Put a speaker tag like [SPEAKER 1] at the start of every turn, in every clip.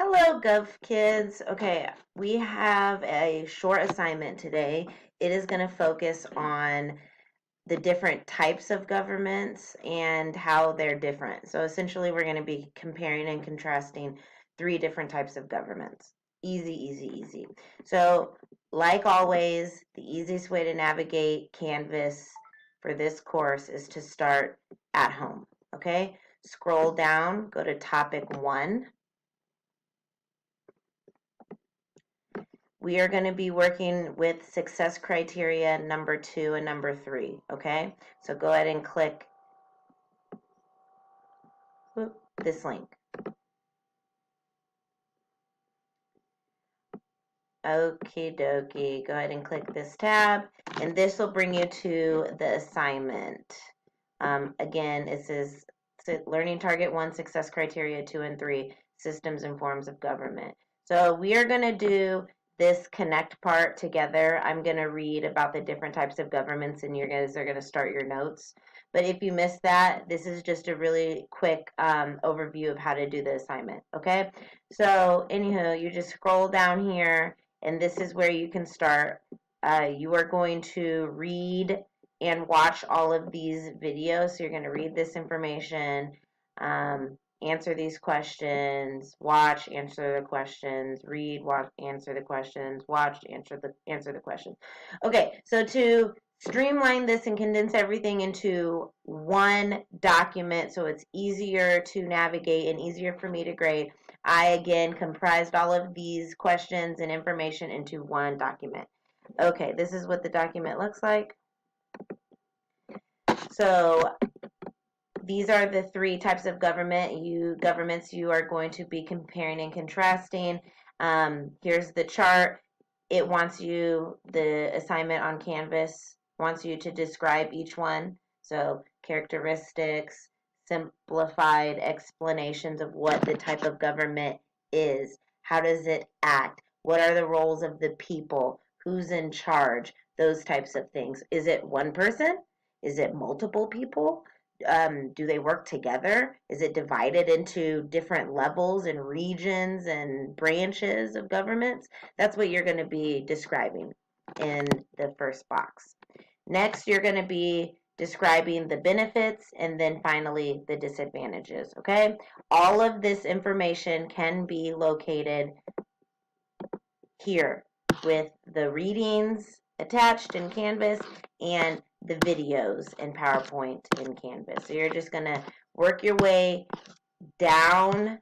[SPEAKER 1] Hello, Gov Kids. Okay, we have a short assignment today. It is going to focus on the different types of governments and how they're different. So essentially, we're going to be comparing and contrasting three different types of governments. Easy, easy, easy. So, like always, the easiest way to navigate Canvas for this course is to start at home. Okay, scroll down, go to topic 1. We are going to be working with success criteria number 2 and number 3, okay? So go ahead and click this link. Okie dokie, go ahead and click this tab, and this will bring you to the assignment. Again, it says Learning Target 1, Success Criteria 2 and 3, Systems and Forms of Government. So we are going to do this connect part together. I'm going to read about the different types of governments, and you guys are going to start your notes. But if you missed that, this is just a really quick overview of how to do the assignment, okay? So anywho, you just scroll down here, and this is where you can start. You are going to read and watch all of these videos. So you're going to read this information, answer these questions, watch, answer the questions, read, watch, answer the questions, watch, answer the questions. Okay, so to streamline this and condense everything into one document so it's easier to navigate and easier for me to grade, I again comprised all of these questions and information into one document. Okay, this is what the document looks like. So these are the three types of governments you are going to be comparing and contrasting. Here's the chart. It wants you, the assignment on Canvas wants you to describe each one. So characteristics, simplified explanations of what the type of government is. How does it act? What are the roles of the people? Who's in charge? Those types of things. Is it one person? Is it multiple people? Do they work together? Is it divided into different levels and regions and branches of governments? That's what you're going to be describing in the first box. Next, you're going to be describing the benefits and then finally the disadvantages, okay? All of this information can be located here with the readings attached in Canvas and the videos in PowerPoint in Canvas. So you're just going to work your way down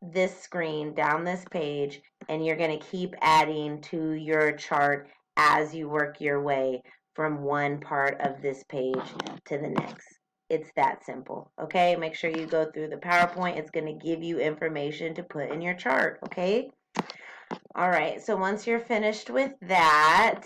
[SPEAKER 1] this screen, down this page, and you're going to keep adding to your chart as you work your way from one part of this page to the next. It's that simple, okay? Make sure you go through the PowerPoint. It's going to give you information to put in your chart, okay? All right, so once you're finished with that,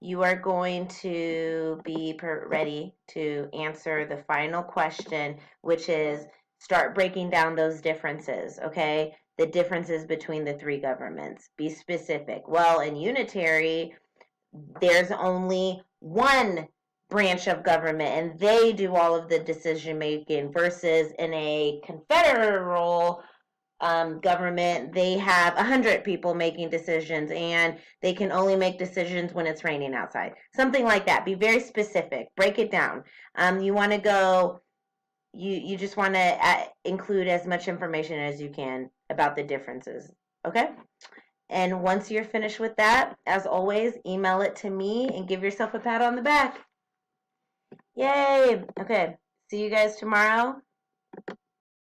[SPEAKER 1] you are going to be ready to answer the final question, which is start breaking down those differences, okay? The differences between the three governments. Be specific. Well, in unitary, there's only one branch of government and they do all of the decision making versus in a confederal government, they have 100 people making decisions and they can only make decisions when it's raining outside. Something like that. Be very specific. Break it down. You want to go, you just want to include as much information as you can about the differences. Okay? And once you're finished with that, as always, email it to me and give yourself a pat on the back. Yay! Okay. See you guys tomorrow.